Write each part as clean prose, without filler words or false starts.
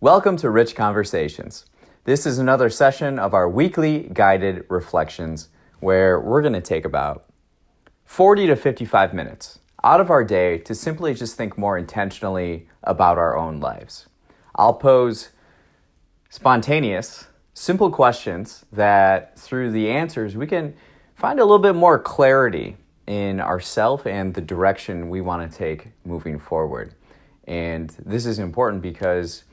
Welcome to Rich Conversations. This is another session of our weekly guided reflections where we're going to take about 40 to 55 minutes out of our day to simply just think more intentionally about our own lives. I'll pose spontaneous, simple questions that through the answers we can find a little bit more clarity in ourself and the direction we want to take moving forward. And this is important because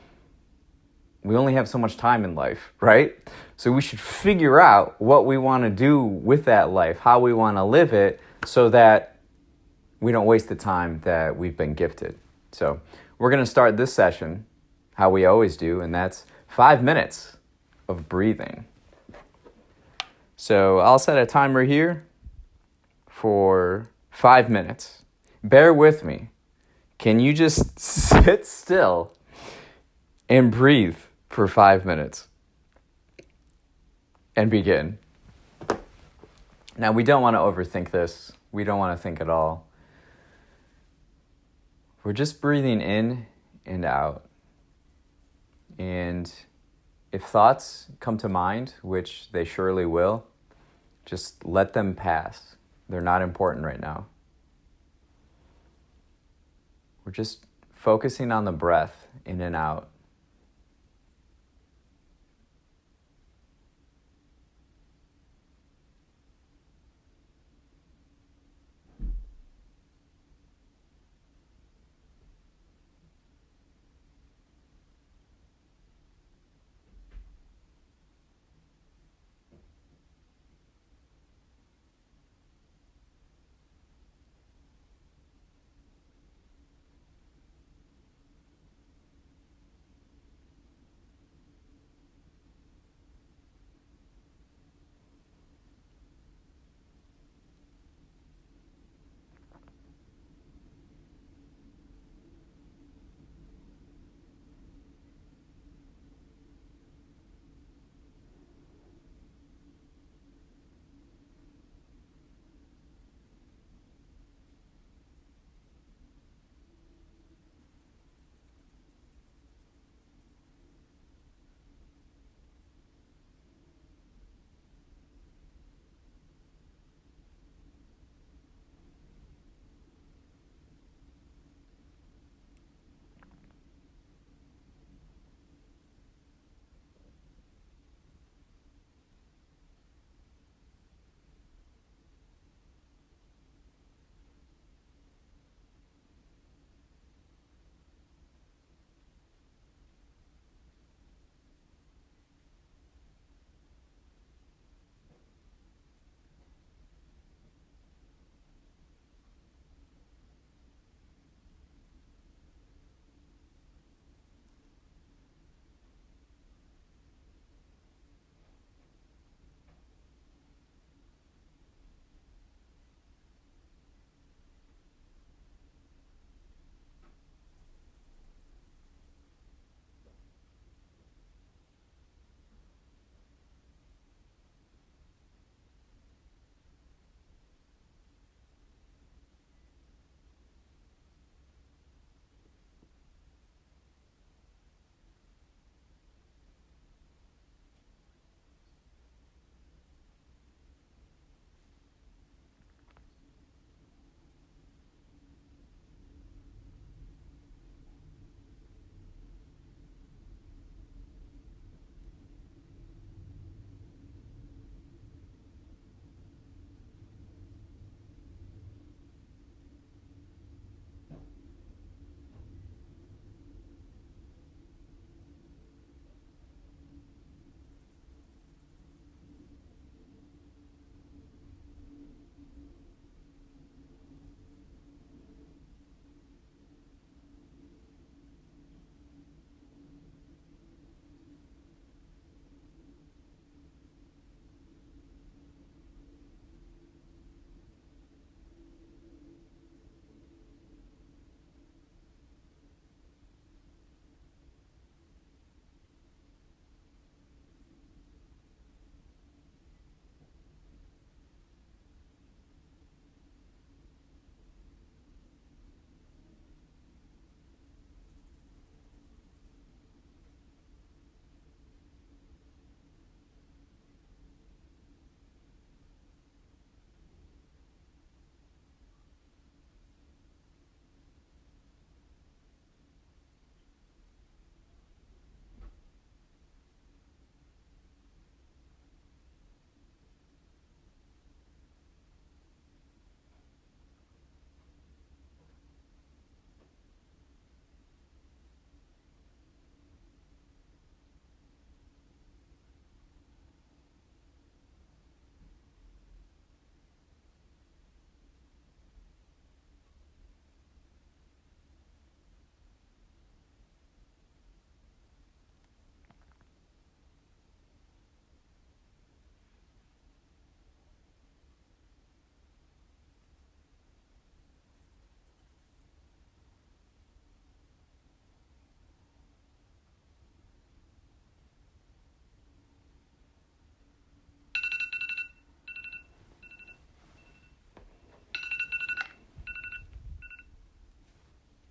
we only have so much time in life, right? So we should figure out what we want to do with that life, how we want to live it, so that we don't waste the time that we've been gifted. So we're going to start this session how we always do, and that's 5 minutes of breathing. So I'll set a timer here for 5 minutes. Bear with me. Can you just sit still and breathe for 5 minutes? And begin. Now, we don't want to overthink this. We don't want to think at all. We're just breathing in and out. And if thoughts come to mind, which they surely will, just let them pass. They're not important right now. We're just focusing on the breath in and out.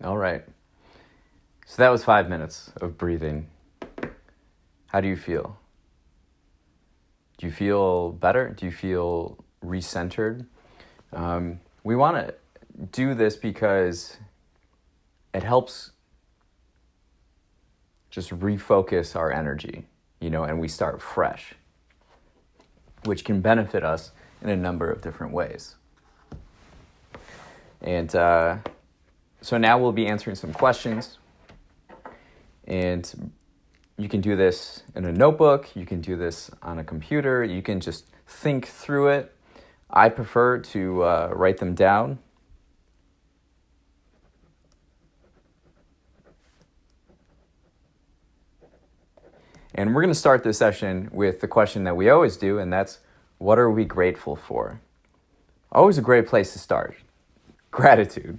All right. So that was 5 minutes of breathing. How do you feel? Do you feel better? Do you feel recentered? We want to do this because it helps just refocus our energy, and we start fresh, which can benefit us in a number of different ways. And so now we'll be answering some questions. And you can do this in a notebook. You can do this on a computer. You can just think through it. I prefer to write them down. And we're going to start this session with the question that we always do, and that's, what are we grateful for? Always a great place to start. Gratitude.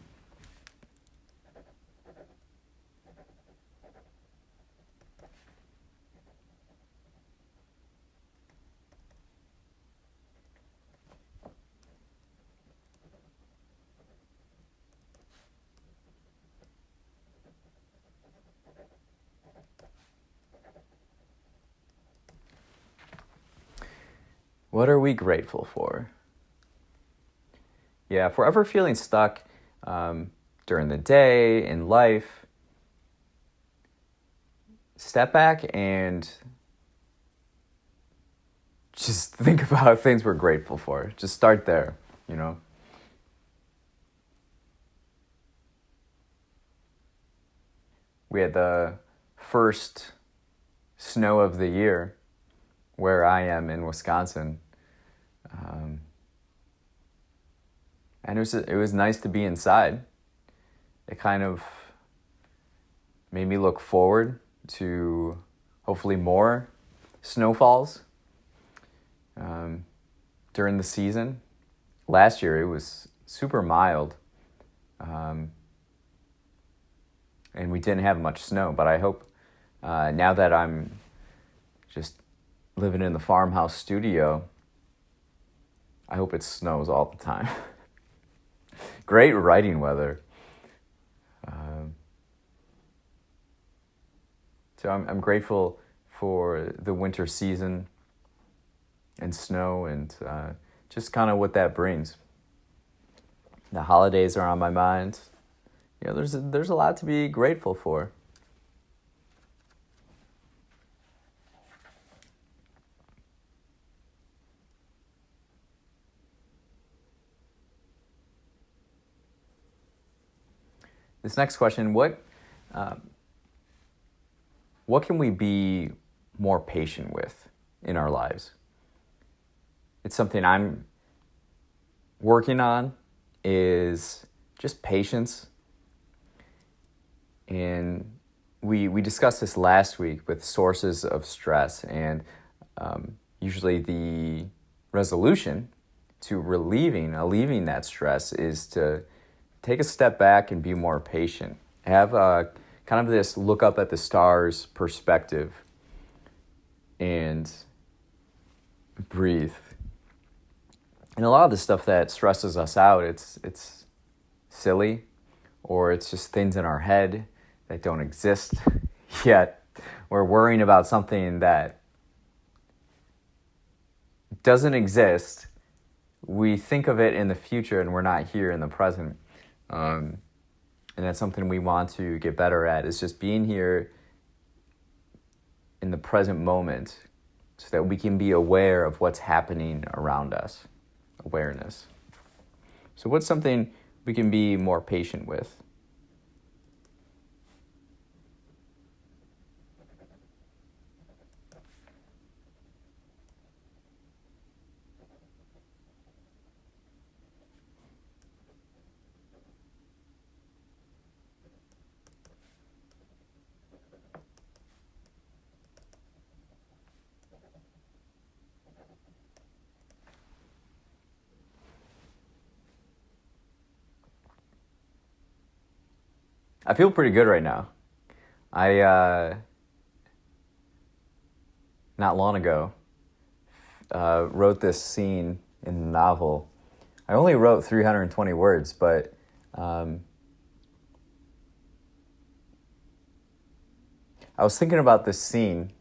What are we grateful for? Yeah, if we're ever feeling stuck during the day, in life, step back and just think about things we're grateful for. Just start there, We had the first snow of the year where I am in Wisconsin. And it was nice to be inside. It kind of made me look forward to hopefully more snowfalls during the season. Last year it was super mild, and we didn't have much snow, but I hope now that I'm just living in the farmhouse studio, I hope it snows all the time. Great writing weather. So I'm grateful for the winter season and snow and just kind of what that brings. The holidays are on my mind. There's a lot to be grateful for. This next question, what can we be more patient with in our lives? It's something I'm working on, is just patience. And we discussed this last week with sources of stress, and usually the resolution to alleviating that stress is to take a step back and be more patient. Have kind of this look up at the stars perspective and breathe. And a lot of the stuff that stresses us out, it's silly, or it's just things in our head that don't exist yet. We're worrying about something that doesn't exist. We think of it in the future and we're not here in the present. And that's something we want to get better at, is just being here in the present moment so that we can be aware of what's happening around us. Awareness. So what's something we can be more patient with? I feel pretty good right now. I, not long ago, wrote this scene in the novel. I only wrote 320 words, but I was thinking about this scene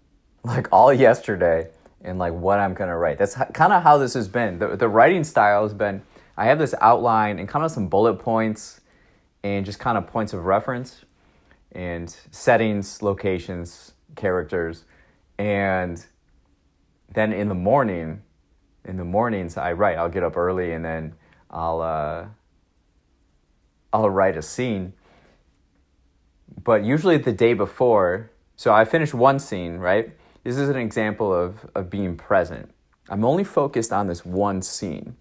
like all yesterday and like what I'm gonna write. That's kind of how this has been. The writing style has been, I have this outline and kind of some bullet points and just kind of points of reference and settings, locations, characters. And then in the mornings I write. I'll get up early and then I'll write a scene. But usually the day before, so I finish one scene, right? This is an example of being present. I'm only focused on this one scene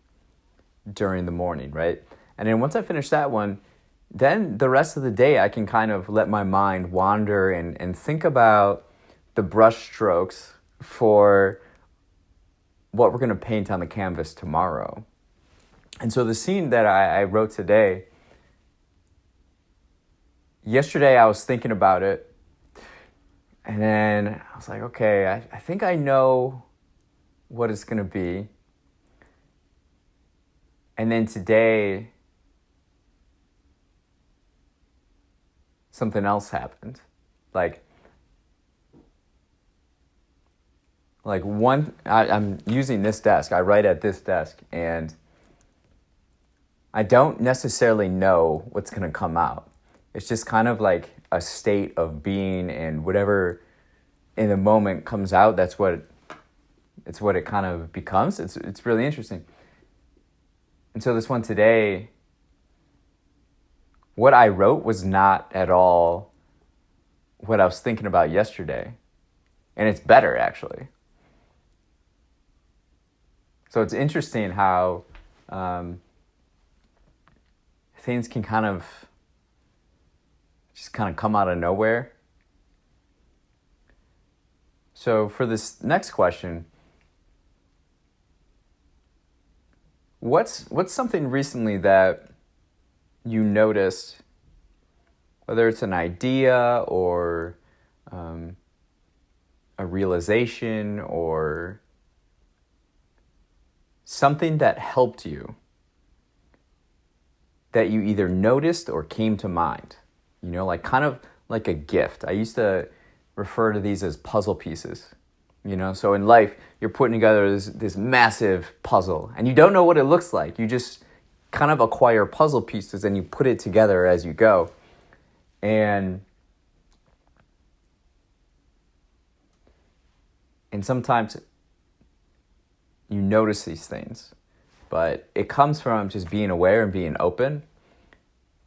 during the morning, right? And then once I finish that one, then the rest of the day I can kind of let my mind wander and think about the brush strokes for what we're going to paint on the canvas tomorrow. And so the scene that I wrote today, yesterday I was thinking about it, and then I was like, okay, I think I know what it's going to be. And then today, something else happened. Like I'm using this desk. I write at this desk, and I don't necessarily know what's going to come out. It's just kind of like a state of being, and whatever in the moment comes out, that's what it kind of becomes. It's really interesting. And so this one today, what I wrote was not at all what I was thinking about yesterday. And it's better, actually. So it's interesting how things can kind of just kind of come out of nowhere. So for this next question, what's something recently that you noticed, whether it's an idea or a realization or something that helped you, that you either noticed or came to mind? You know, like kind of like a gift. I used to refer to these as puzzle pieces. You know, so in life, you're putting together this massive puzzle, and you don't know what it looks like. You just kind of acquire puzzle pieces and you put it together as you go. And sometimes you notice these things, but it comes from just being aware and being open,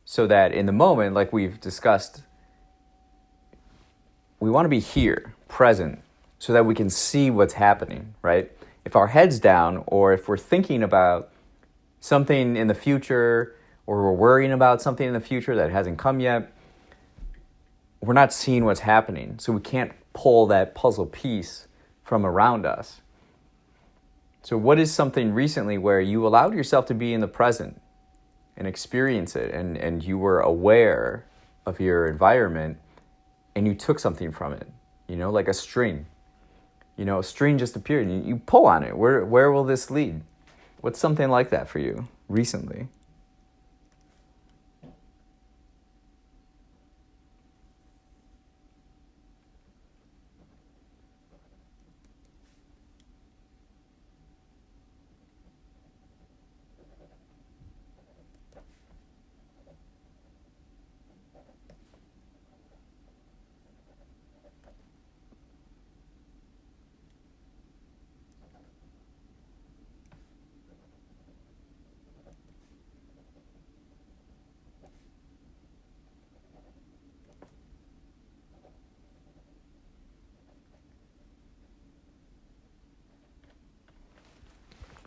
so that in the moment, like we've discussed, we want to be here, present, so that we can see what's happening, right? If our head's down, or if we're thinking about something in the future, or we're worrying about something in the future that hasn't come yet, we're not seeing what's happening. So we can't pull that puzzle piece from around us. So what is something recently where you allowed yourself to be in the present and experience it, and you were aware of your environment, and you took something from it? You know, like a string. You know, a string just appeared, and you pull on it. Where will this lead? What's something like that for you recently?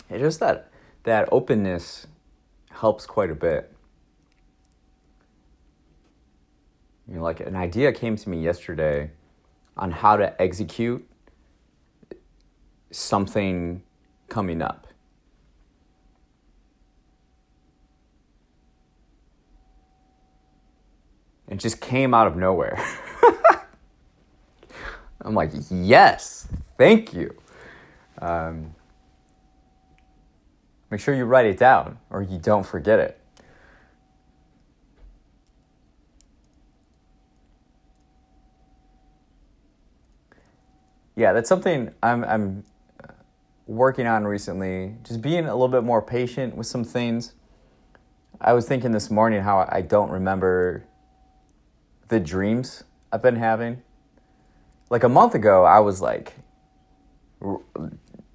It's just that openness helps quite a bit. You know, like an idea came to me yesterday on how to execute something coming up. It just came out of nowhere. I'm like, yes, thank you. Make sure you write it down or you don't forget it. Yeah, that's something I'm working on recently. Just being a little bit more patient with some things. I was thinking this morning how I don't remember the dreams I've been having. Like a month ago, I was like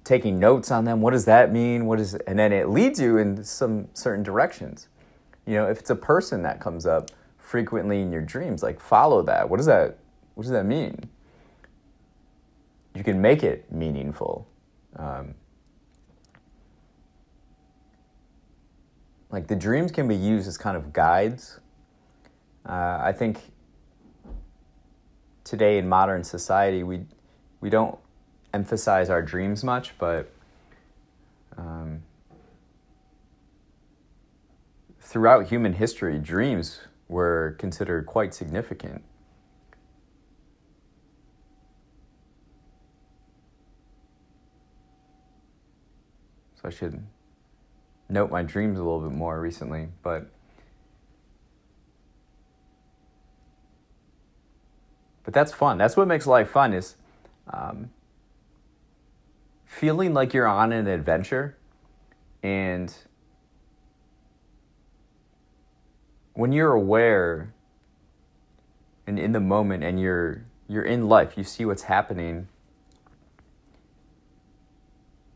taking notes on them. What does that mean? And then it leads you in some certain directions. You know, if it's a person that comes up frequently in your dreams, like follow that. What does that mean? You can make it meaningful. Like the dreams can be used as kind of guides. I think today in modern society, we don't emphasize our dreams much, but throughout human history, dreams were considered quite significant. So I should note my dreams a little bit more recently, but that's fun. That's what makes life fun, is feeling like you're on an adventure. And when you're aware and in the moment and you're in life, you see what's happening,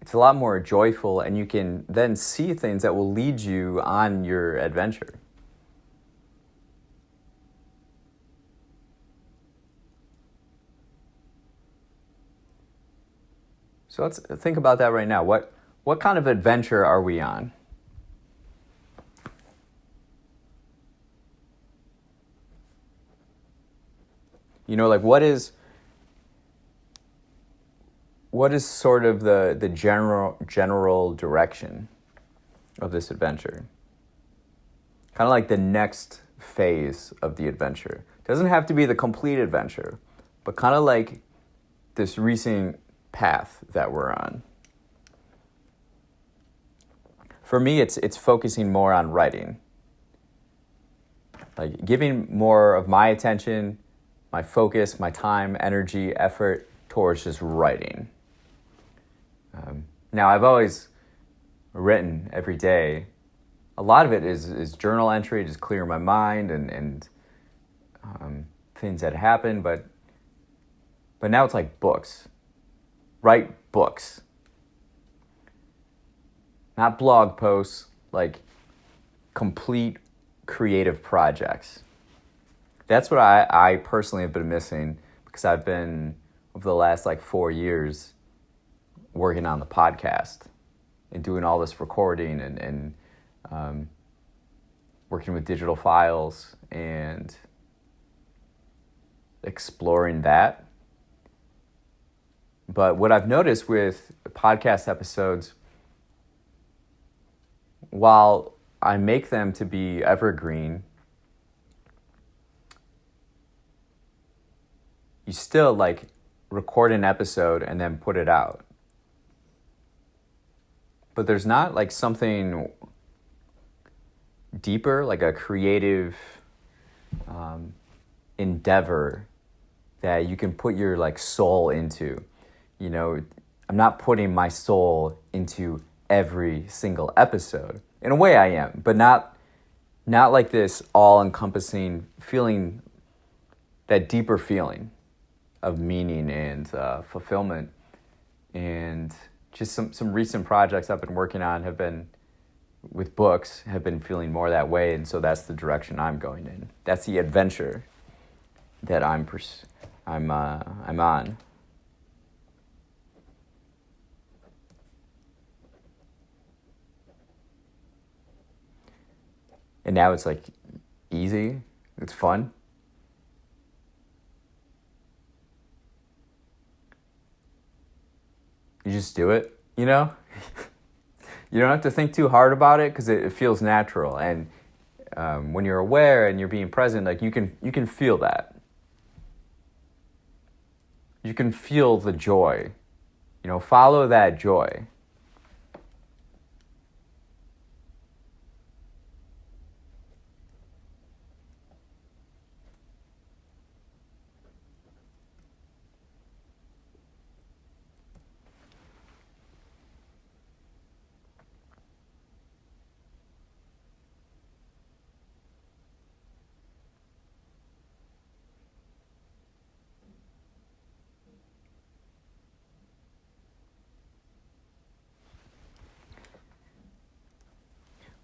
it's a lot more joyful, and you can then see things that will lead you on your adventure. So let's think about that right now. What kind of adventure are we on? You know, like what is sort of the general direction of this adventure? Kind of like the next phase of the adventure. It doesn't have to be the complete adventure, but kind of like this recent path that we're on. For me, it's focusing more on writing. Like giving more of my attention, my focus, my time, energy, effort towards just writing. Now, I've always written every day. A lot of it is journal entry, just clear my mind and things that happen. But now it's like books. Write books. Not blog posts, like complete creative projects. That's what I personally have been missing, because I've been, over the last 4 years, working on the podcast and doing all this recording and working with digital files and exploring that. But what I've noticed with podcast episodes, while I make them to be evergreen, you still record an episode and then put it out. But there's not something deeper, like a creative endeavor that you can put your soul into. You know, I'm not putting my soul into every single episode. In a way I am, but not like this all-encompassing feeling, that deeper feeling of meaning and fulfillment. And just some recent projects I've been working on have been with books, have been feeling more that way, and so that's the direction I'm going in. That's the adventure that I'm on. And now it's easy, it's fun. You just do it, you know? You don't have to think too hard about it, because it feels natural. And when you're aware and you're being present, you can feel that. You can feel the joy. You know, follow that joy.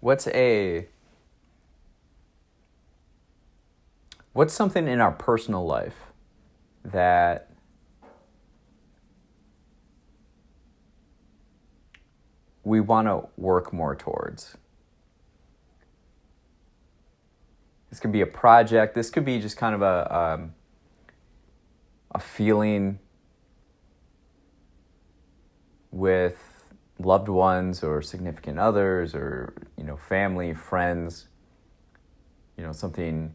what's something in our personal life that we want to work more towards? This could be a project. This could be just kind of a feeling with loved ones or significant others or, family, friends, something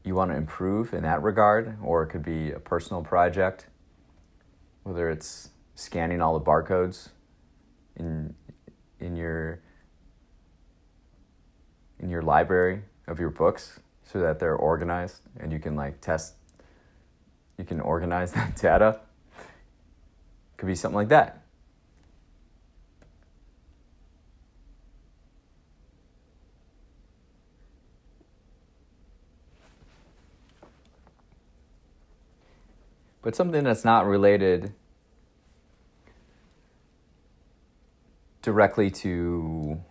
you want to improve in that regard, or it could be a personal project, whether it's scanning all the barcodes in your library of your books so that they're organized and you can you can organize that data. Could be something like that. But something that's not related directly to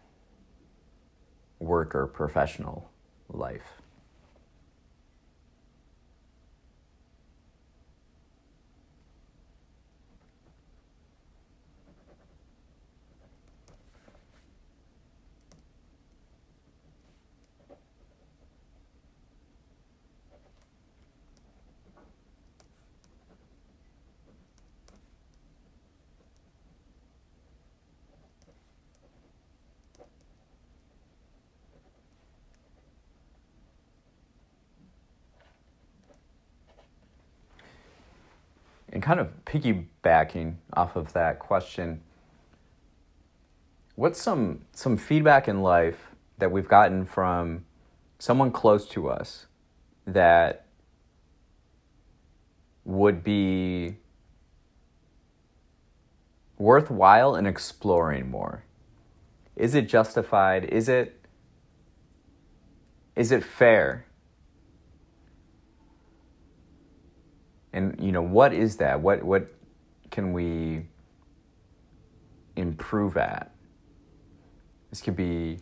work or professional life. And kind of piggybacking off of that question, what's some feedback in life that we've gotten from someone close to us that would be worthwhile in exploring more? Is it justified? Is it fair? And what is that? What can we improve at? This could be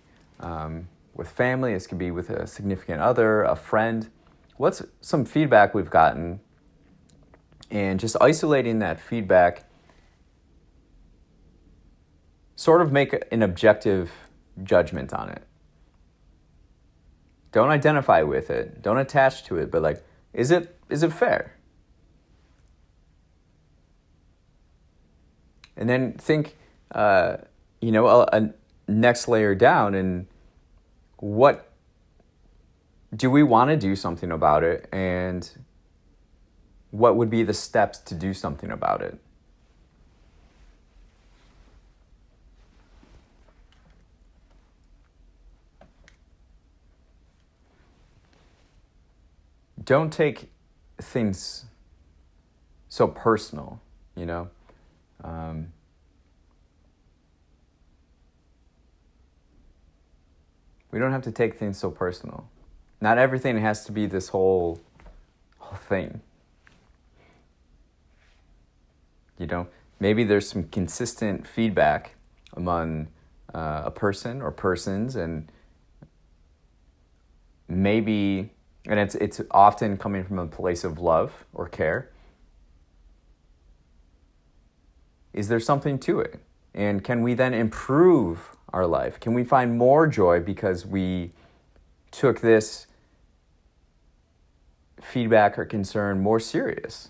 with family. This could be with a significant other, a friend. What's some feedback we've gotten? And just isolating that feedback, sort of make an objective judgment on it. Don't identify with it. Don't attach to it. But is it fair? And then think, a next layer down, and what do we want to do something about it, and what would be the steps to do something about it? Don't take things so personal, we don't have to take things so personal. Not everything has to be this whole thing. Maybe there's some consistent feedback among a person or persons, and maybe, and it's often coming from a place of love or care. Is there something to it? And can we then improve our life? Can we find more joy because we took this feedback or concern more serious,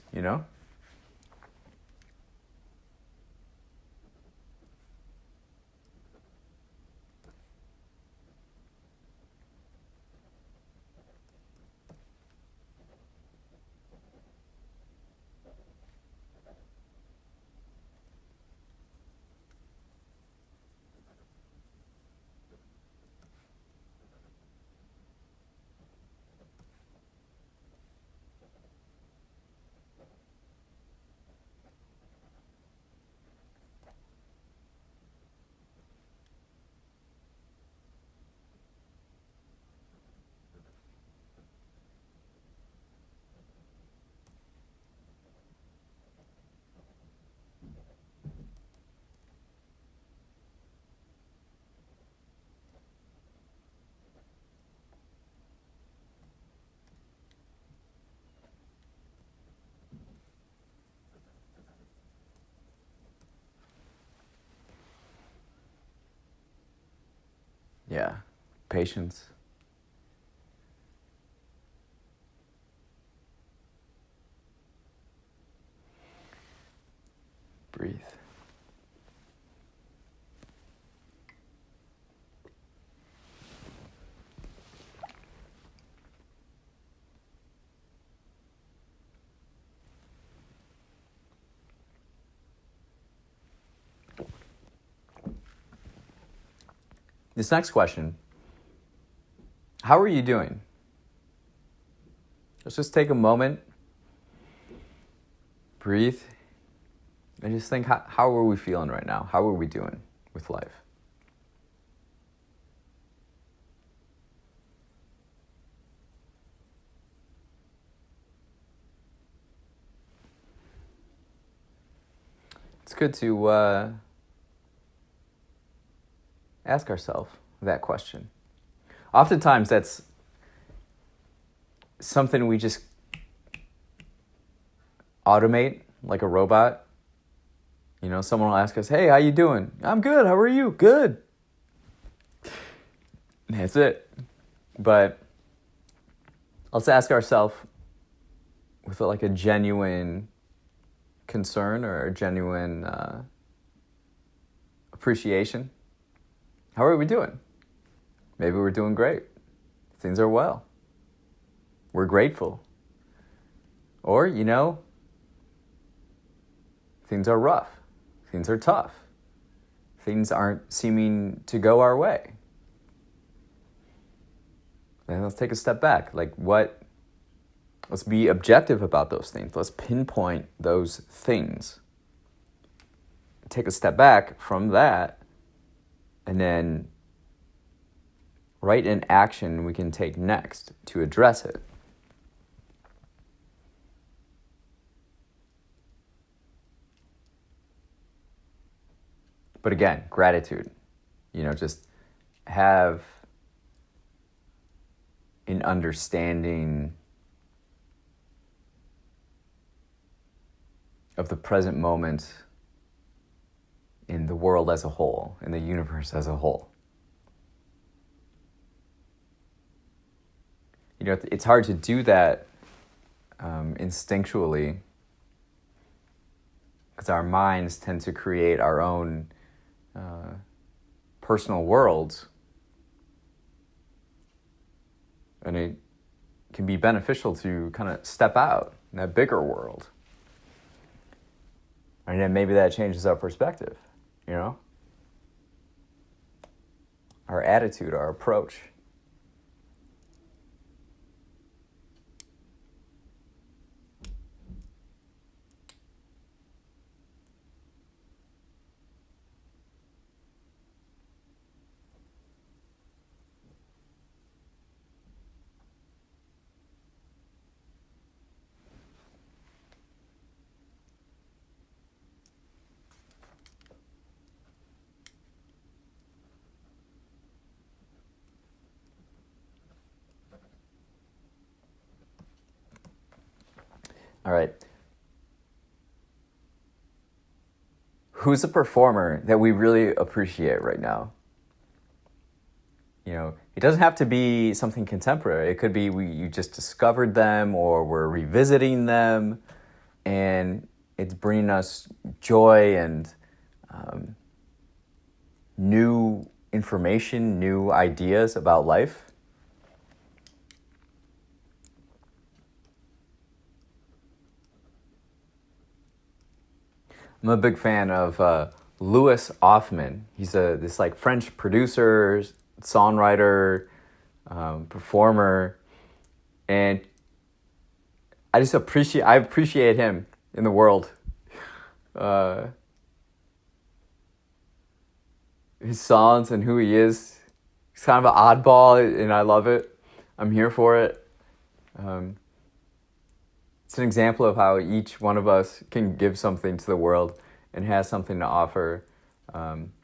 Yeah. Patience. Breathe. This next question, how are you doing? Let's just take a moment, breathe, and just think, how are we feeling right now? How are we doing with life? It's good to ask ourselves that question. Oftentimes, that's something we just automate like a robot. You know, someone will ask us, hey, how you doing? I'm good. How are you? Good. That's it. But let's ask ourselves with like a genuine concern or a genuine appreciation. How are we doing? Maybe we're doing great. Things are well. We're grateful. Or, you know, things are rough. Things are tough. Things aren't seeming to go our way. And let's take a step back. Let's be objective about those things. Let's pinpoint those things. Take a step back from that, and then write an action we can take next to address it. But again, gratitude. You know, just have an understanding of the present moment in the world as a whole, in the universe as a whole. You know, it's hard to do that instinctually, because our minds tend to create our own personal worlds, and it can be beneficial to kind of step out in that bigger world. And then maybe that changes our perspective, you know? Our attitude, our approach. All right. Who's a performer that we really appreciate right now? You know, it doesn't have to be something contemporary. It could be you just discovered them, or we're revisiting them, and it's bringing us joy and new information, new ideas about life. I'm a big fan of Louis Hoffman. He's this like French producer, songwriter, performer, and I appreciate him in the world. His songs and who he is. He's kind of an oddball, and I love it. I'm here for it. It's an example of how each one of us can give something to the world and has something to offer,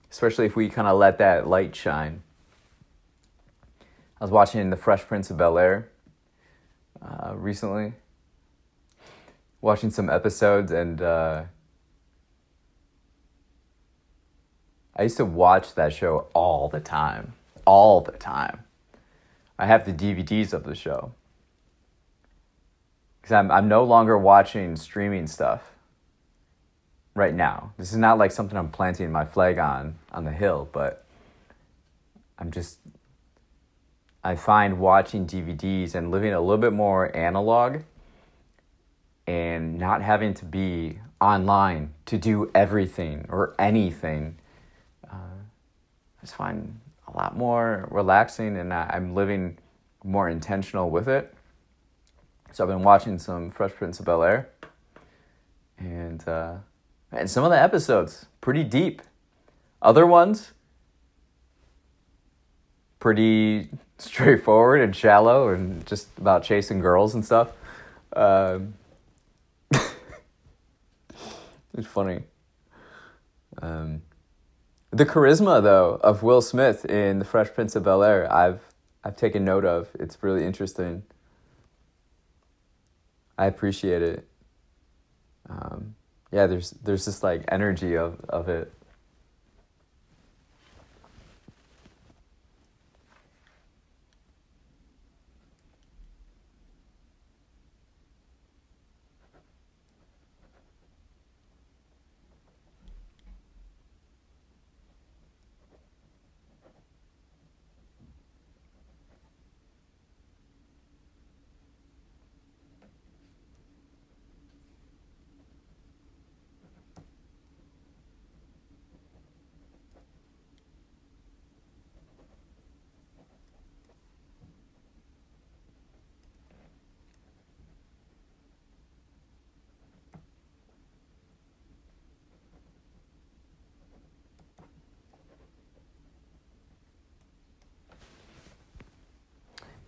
especially if we kind of let that light shine. I was watching The Fresh Prince of Bel-Air recently, watching some episodes, and I used to watch that show all the time. all the time. I have the DVDs of the show. Because I'm no longer watching streaming stuff right now. This is not like something I'm planting my flag on the hill, but I find watching DVDs and living a little bit more analog and not having to be online to do everything or anything. I just find a lot more relaxing, and I'm living more intentional with it. So I've been watching some Fresh Prince of Bel-Air, and some of the episodes pretty deep. Other ones pretty straightforward and shallow and just about chasing girls and stuff. It's funny. The charisma, though, of Will Smith in The Fresh Prince of Bel-Air, I've taken note of. It's really interesting. I appreciate it. There's this like energy of it.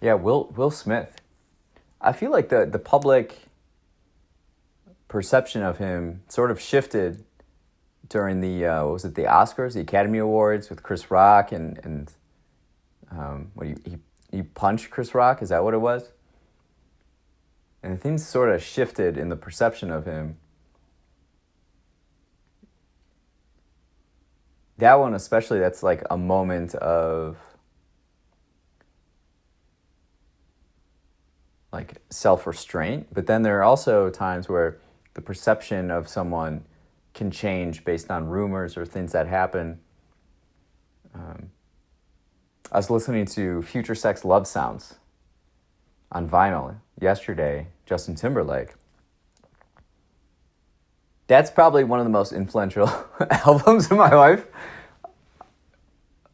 Yeah, Will Smith. I feel like the public perception of him sort of shifted during the the Oscars, the Academy Awards with Chris Rock and he punched Chris Rock, is that what it was? And things sort of shifted in the perception of him. That one especially, that's like a moment of like self-restraint, but then there are also times where the perception of someone can change based on rumors or things that happen. I was listening to Future Sex Love Sounds on vinyl yesterday, Justin Timberlake. That's probably one of the most influential albums in my life.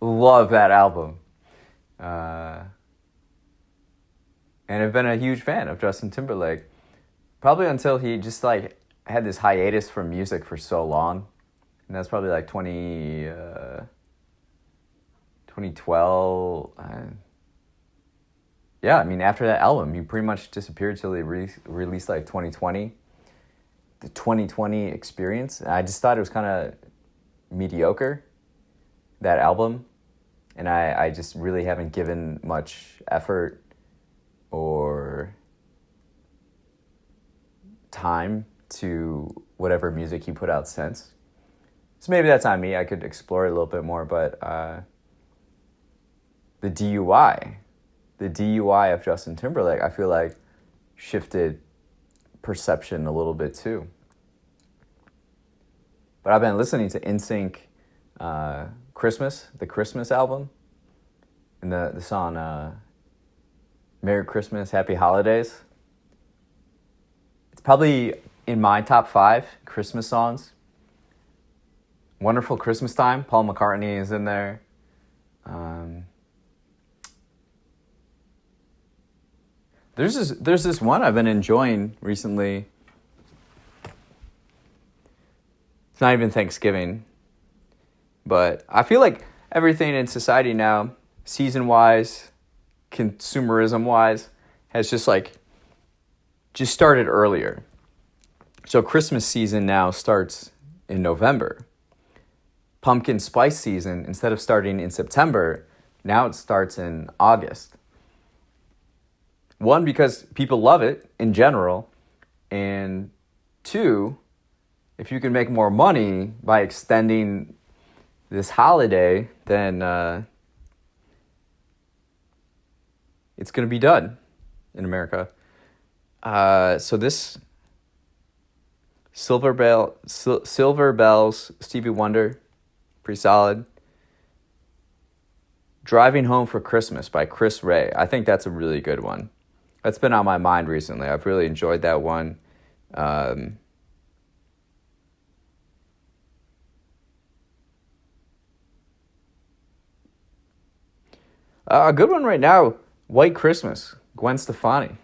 Love that album. And I've been a huge fan of Justin Timberlake, probably until he just like had this hiatus from music for so long. And that's probably like 2012. After that album, he pretty much disappeared till he released like 2020. The 2020 experience. I just thought it was kind of mediocre, that album. And I just really haven't given much effort or time to whatever music he put out since. So maybe that's on me. I could explore it a little bit more, but the DUI of Justin Timberlake, I feel like shifted perception a little bit too. But I've been listening to NSYNC Christmas, the Christmas album, and the song Merry Christmas, Happy Holidays. It's probably in my top 5 Christmas songs. Wonderful Christmas Time, Paul McCartney is in there. There's this one I've been enjoying recently. It's not even Thanksgiving, but I feel like everything in society now, season-wise, consumerism-wise, has just started earlier. So Christmas season now starts in November. Pumpkin spice season, instead of starting in September, now it starts in August. One, because people love it in general, and 2, if you can make more money by extending this holiday, then it's going to be done in America. So this Silver Bells, Stevie Wonder, pretty solid. Driving Home for Christmas by Chris Ray. I think that's a really good one. That's been on my mind recently. I've really enjoyed that one. A good one right now, White Christmas, Gwen Stefani.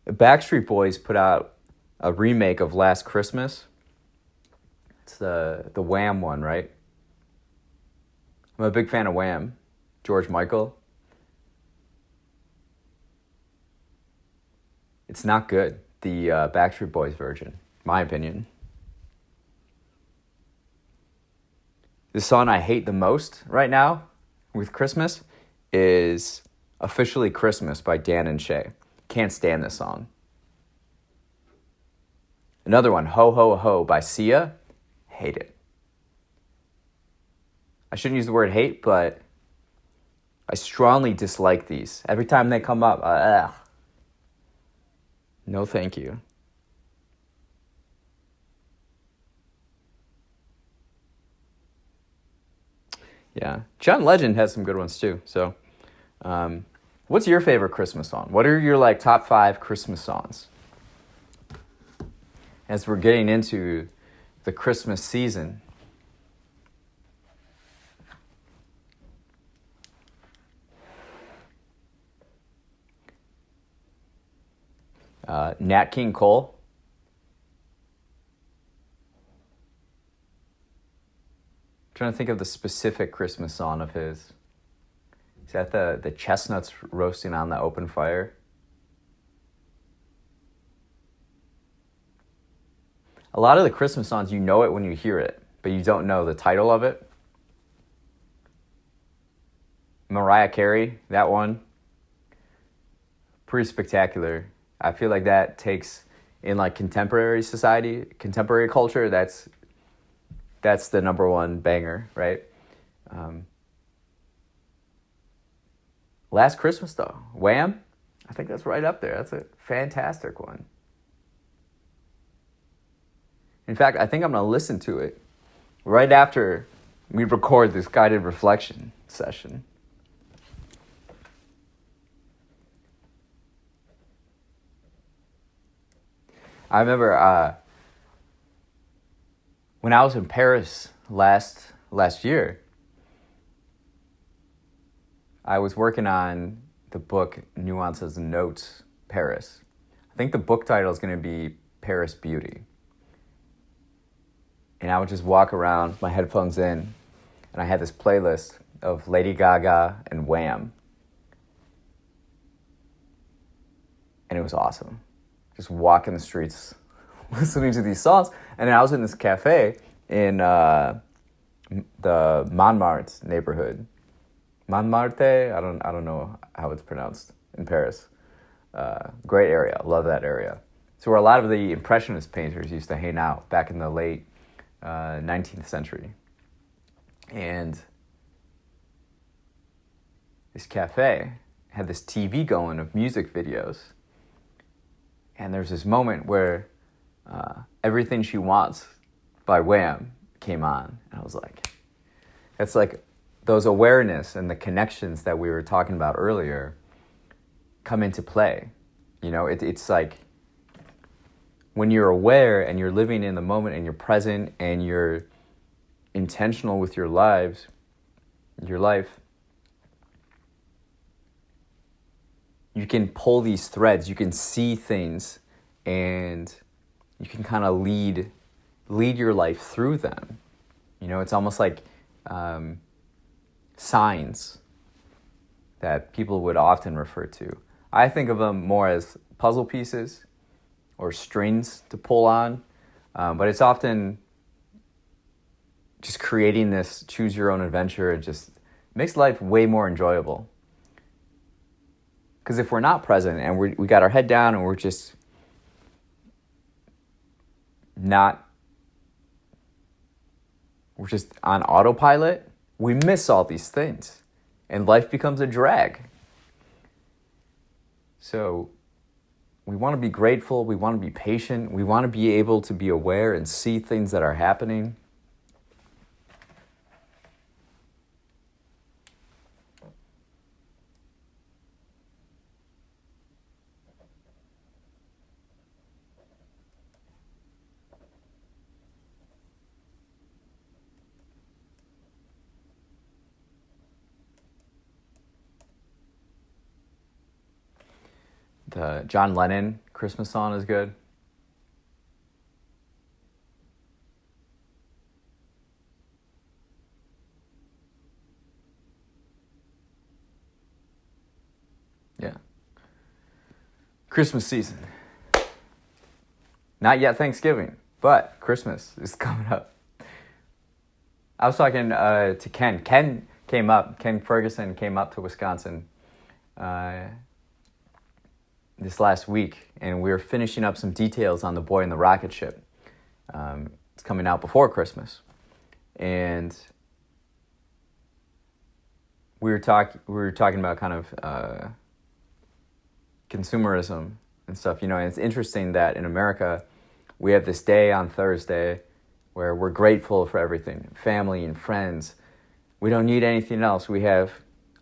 The Backstreet Boys put out a remake of Last Christmas. It's the Wham one, right? I'm a big fan of Wham. George Michael. It's not good, the Backstreet Boys version, my opinion. The song I hate the most right now with Christmas is Officially Christmas by Dan and Shay. Can't stand this song. Another one, Ho Ho Ho by Sia. Hate it. I shouldn't use the word hate, but I strongly dislike these. Every time they come up, no thank you. Yeah, John Legend has some good ones too. So, what's your favorite Christmas song? What are your top 5 Christmas songs? As we're getting into the Christmas season, Nat King Cole. Trying to think of the specific Christmas song of his. Is that the chestnuts roasting on the open fire? A lot of the Christmas songs, you know it when you hear it, but you don't know the title of it. Mariah Carey, that one. Pretty spectacular. I feel like that takes, in contemporary society, contemporary culture, that's the number one banger, right? Last Christmas, though. Wham! I think that's right up there. That's a fantastic one. In fact, I think I'm going to listen to it right after we record this guided reflection session. I remember when I was in Paris last year, I was working on the book Nuances and Notes, Paris. I think the book title is going to be Paris Beauty. And I would just walk around, my headphones in, and I had this playlist of Lady Gaga and Wham. And it was awesome. Just walking the streets, listening to these songs. And then I was in this cafe in the Montmartre neighborhood. Montmartre? I don't know how it's pronounced in Paris. Great area. Love that area. It's where a lot of the Impressionist painters used to hang out back in the late 19th century. And this cafe had this TV going of music videos. And there's this moment where Everything She Wants by Wham came on. And I was like, it's like those awareness and the connections that we were talking about earlier come into play. You know, it's like when you're aware and you're living in the moment and you're present and you're intentional with your life, you can pull these threads, you can see things, and you can kind of lead your life through them. You know, it's almost like signs that people would often refer to. I think of them more as puzzle pieces or strings to pull on, but it's often just creating this choose your own adventure. It just makes life way more enjoyable. Because if we're not present and we got our head down and we're just not we're just on autopilot, we miss all these things and life becomes a drag. So we want to be grateful, we want to be patient, we want to be able to be aware and see things that are happening. The John Lennon Christmas song is good. Yeah. Christmas season. Not yet Thanksgiving, but Christmas is coming up. I was talking to Ken. Ken Ferguson came up to Wisconsin this last week, and we were finishing up some details on The Boy and the Rocket Ship. It's coming out before Christmas, and we were talking about kind of consumerism and stuff. And it's interesting that in America we have this day on Thursday where we're grateful for everything, family and friends. We don't need anything else. We have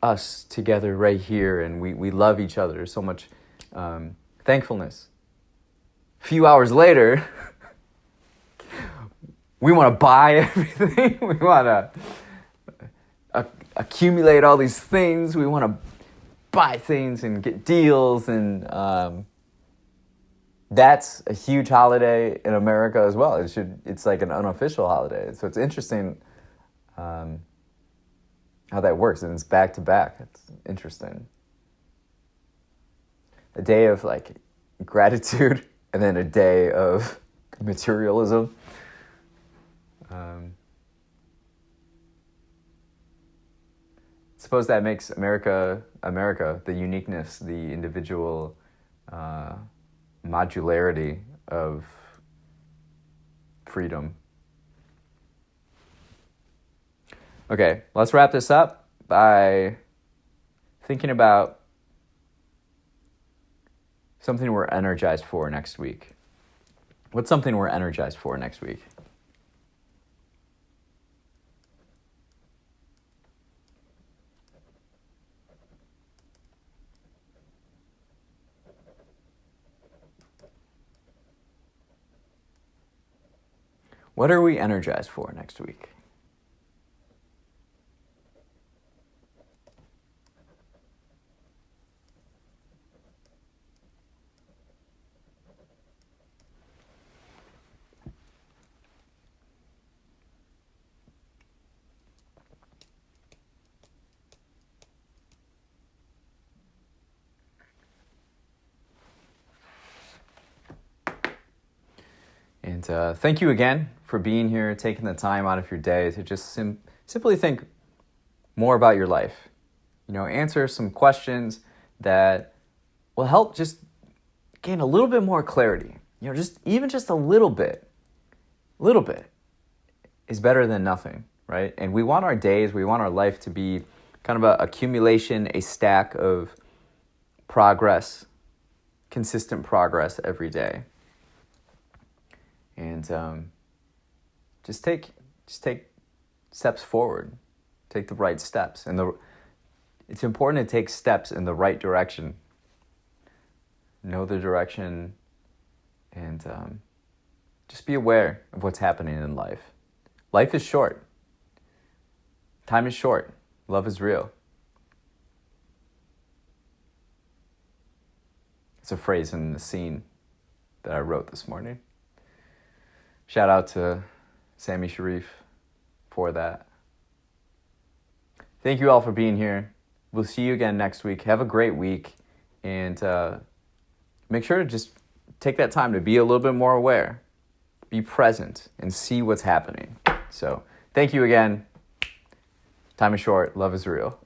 us together right here, and we love each other. There's so much thankfulness. A few hours later, we want to buy everything. We want to accumulate all these things. We want to buy things and get deals, and that's a huge holiday in America as well. It's like an unofficial holiday. So it's interesting how that works, and it's back to back. It's interesting. A day of like gratitude and then a day of materialism. Suppose that makes America, the uniqueness, the individual modularity of freedom. Okay, let's wrap this up by thinking about something we're energized for next week. What's something we're energized for next week? What are we energized for next week? And thank you again for being here, taking the time out of your day to just simply think more about your life. Answer some questions that will help just gain a little bit more clarity. Just a little bit is better than nothing, right? And we want our life to be kind of an accumulation, a stack of progress, consistent progress every day. And just take steps forward. Take the right steps. And it's important to take steps in the right direction. Know the direction, and just be aware of what's happening in life. Life is short. Time is short. Love is real. It's a phrase in the scene that I wrote this morning. Shout out to Sammy Sharif for that. Thank you all for being here. We'll see you again next week. Have a great week, and make sure to just take that time to be a little bit more aware, be present, and see what's happening. So thank you again. Time is short. Love is real.